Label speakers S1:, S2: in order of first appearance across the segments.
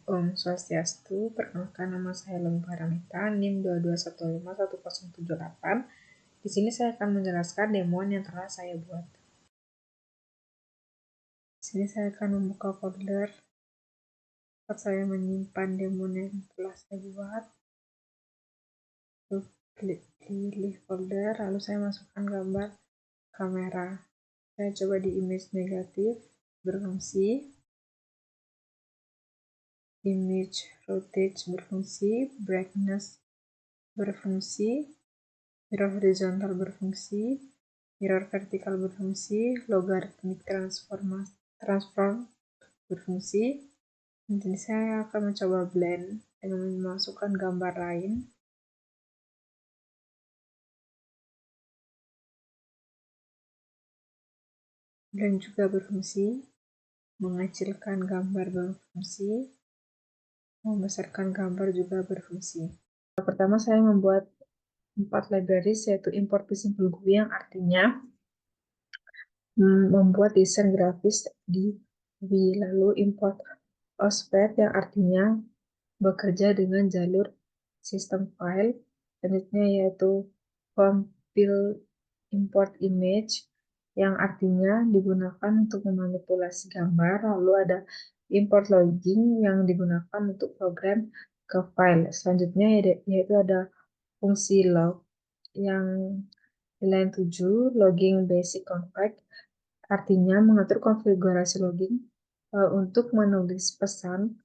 S1: Om Swastiastu, perkenalkan nama saya Lembu Paramita, NIM 22151078. Di sini saya akan menjelaskan demo yang telah saya buat. Di sini saya akan membuka folder tempat saya menyimpan demo yang telah saya buat. Pilih folder, lalu saya masukkan gambar kamera. Saya coba di image negatif, berfungsi. Image rotate berfungsi, brightness berfungsi, mirror horizontal berfungsi, mirror vertikal berfungsi, logarithmic transform berfungsi. Jadi saya akan mencoba blend dengan memasukkan gambar lain. Blend juga berfungsi, mengecilkan gambar berfungsi, membesarkan gambar juga berfungsi. Pertama saya membuat 4 libraries, yaitu import simple GUI yang artinya membuat desain grafis di GUI, lalu import OSPF yang artinya bekerja dengan jalur sistem file, selanjutnya yaitu compile import image yang artinya digunakan untuk memanipulasi gambar, lalu ada import logging yang digunakan untuk program ke file. Selanjutnya yaitu ada fungsi log yang di line 7, logging basic config, artinya mengatur konfigurasi logging untuk menulis pesan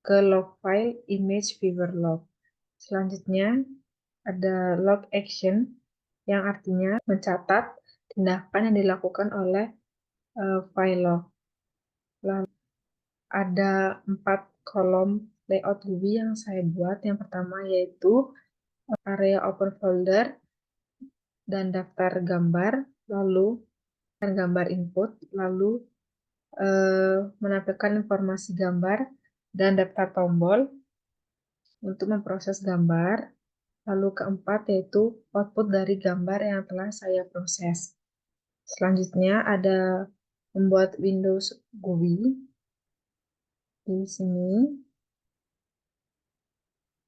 S1: ke log file image viewer log. Selanjutnya ada log action yang artinya mencatat tindakan yang dilakukan oleh file log. Lalu ada 4 kolom layout GUI yang saya buat. Yang pertama yaitu area open folder dan daftar gambar, lalu gambar input, lalu menampilkan informasi gambar dan daftar tombol untuk memproses gambar. Lalu keempat yaitu output dari gambar yang telah saya proses. Selanjutnya ada membuat Windows GUI di sini,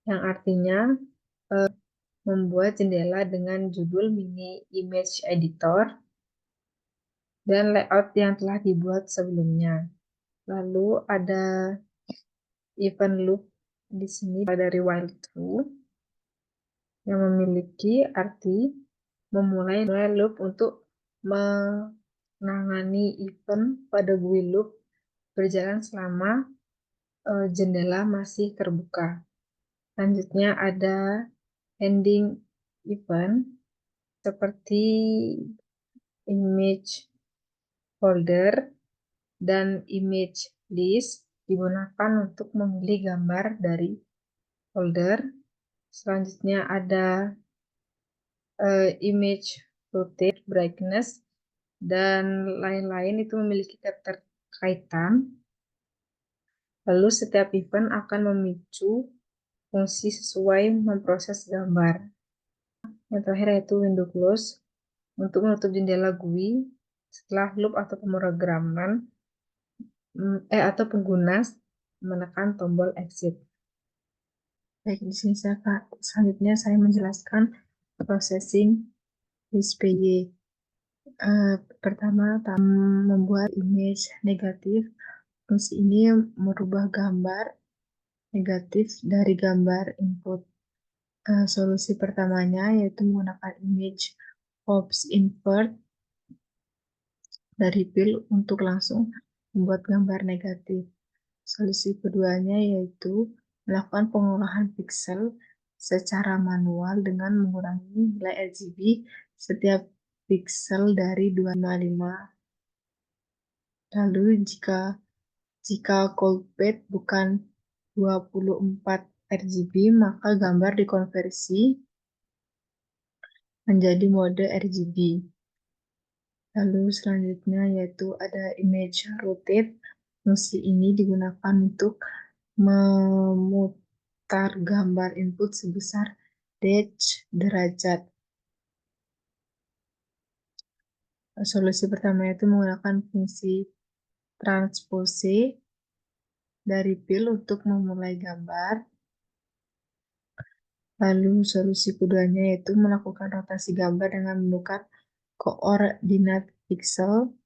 S1: yang artinya membuat jendela dengan judul mini image editor dan layout yang telah dibuat sebelumnya. Lalu ada event loop di sini dari while true yang memiliki arti memulai loop untuk menangani event pada GUI loop berjalan selama jendela masih terbuka. Selanjutnya ada ending event seperti image folder dan image list digunakan untuk memilih gambar dari folder. Selanjutnya ada image rotate, brightness, dan lain-lain, itu memiliki keterkaitan. Lalu setiap event akan memicu fungsi sesuai memproses gambar. Yang terakhir yaitu window close untuk menutup jendela GUI setelah loop atau pemrograman atau pengguna menekan tombol exit. Baik, di sini selanjutnya saya menjelaskan processing SPY. Pertama, membuat image negatif. Fungsi ini merubah gambar negatif dari gambar input. Solusi pertamanya yaitu menggunakan image ops invert dari pil untuk langsung membuat gambar negatif. Solusi keduanya yaitu melakukan pengolahan pixel secara manual dengan mengurangi nilai RGB setiap pixel dari 255. Lalu jika cold bed bukan 24 RGB, maka gambar dikonversi menjadi mode RGB. Lalu selanjutnya yaitu ada image rotate. Fungsi ini digunakan untuk memutar gambar input sebesar derajat. Solusi pertama itu menggunakan fungsi transpose dari pil untuk memulai gambar. Lalu solusi keduanya yaitu melakukan rotasi gambar dengan menukar koordinat piksel.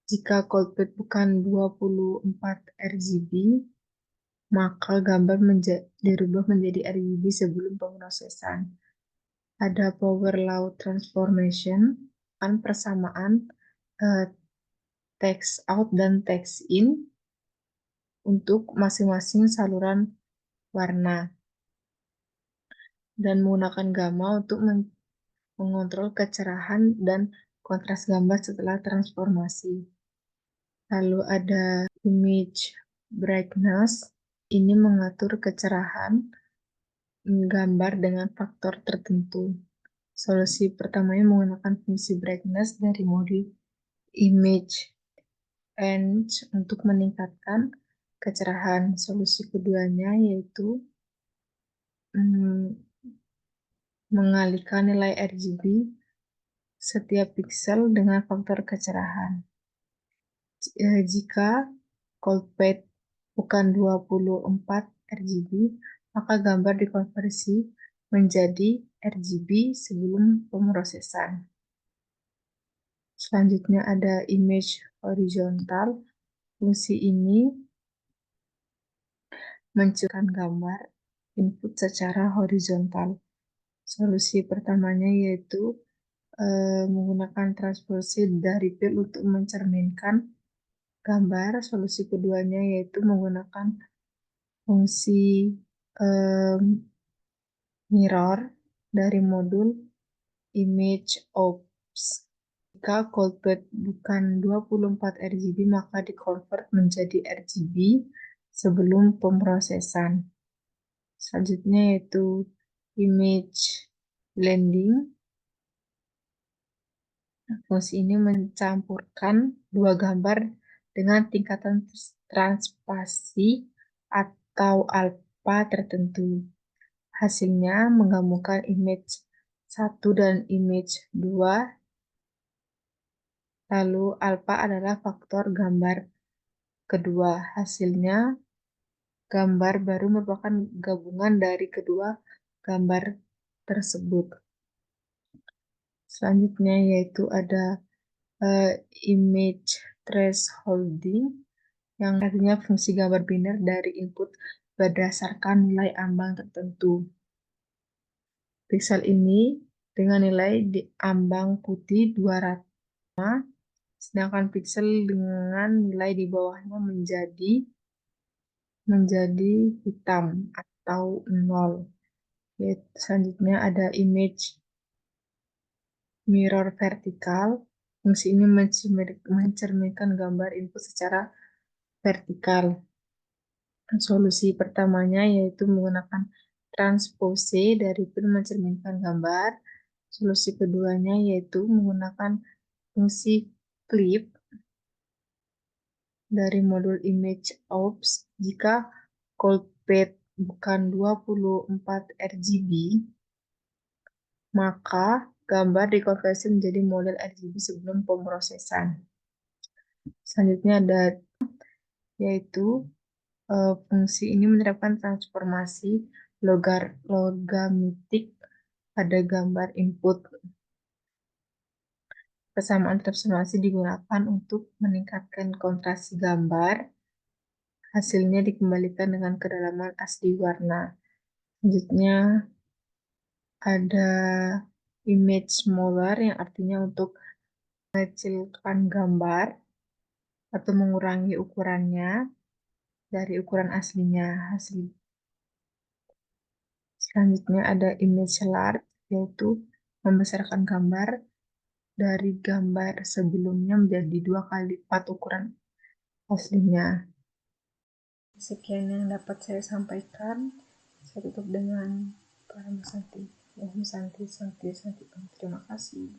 S1: Jika cold bukan 24 RGB, maka gambar dirubah menjadi RGB sebelum pemrosesan. Ada power law transformation, kan persamaan text out dan text in untuk masing-masing saluran warna, dan menggunakan gamma untuk mengontrol kecerahan dan kontras gambar setelah transformasi. Lalu ada image brightness, ini mengatur kecerahan gambar dengan faktor tertentu. Solusi pertamanya menggunakan fungsi brightness dari modul image range untuk meningkatkan kecerahan. Solusi keduanya yaitu mengalihkan nilai RGB setiap piksel dengan faktor kecerahan. Jika cold bukan 24 RGB, maka gambar dikonversi menjadi RGB sebelum pemrosesan. Selanjutnya ada image horizontal. Fungsi ini menciptakan gambar input secara horizontal. Solusi pertamanya yaitu menggunakan transposisi dari pil untuk mencerminkan gambar. Solusi keduanya yaitu menggunakan fungsi mirror dari modul image ops. Jika cold bukan 24 RGB, maka dikonvert menjadi RGB sebelum pemrosesan. Selanjutnya yaitu image blending. Fungsi ini mencampurkan dua gambar dengan tingkatan transpasi atau alpha tertentu. Hasilnya menggabungkan image 1 dan image 2. Lalu alpha adalah faktor gambar kedua. Hasilnya gambar baru merupakan gabungan dari kedua gambar tersebut. Selanjutnya yaitu ada image thresholding, yang artinya fungsi gambar biner dari input berdasarkan nilai ambang tertentu. Piksel ini dengan nilai di ambang putih 200, sedangkan piksel dengan nilai di bawahnya menjadi hitam atau 0. Selanjutnya ada image mirror vertikal. Fungsi ini mencerminkan gambar input secara vertikal. Solusi pertamanya yaitu menggunakan transpose dari pil mencerminkan gambar. Solusi keduanya yaitu menggunakan fungsi clip dari modul image ops. Jika cold bukan 24 RGB, maka gambar dikonversi menjadi model RGB sebelum pemrosesan. Selanjutnya ada yaitu fungsi ini menerapkan transformasi logamitik pada gambar input. Persamaan transformasi digunakan untuk meningkatkan kontrasi gambar. Hasilnya dikembalikan dengan kedalaman asli warna. Selanjutnya ada image smaller, yang artinya untuk mengecilkan gambar atau mengurangi ukurannya dari ukuran aslinya. Selanjutnya ada image large, yaitu membesarkan gambar dari gambar sebelumnya menjadi 2 kali lipat ukuran aslinya. Sekian yang dapat saya sampaikan. Saya tutup dengan Parama Santi. Om Santi Santi Santi. Terima kasih.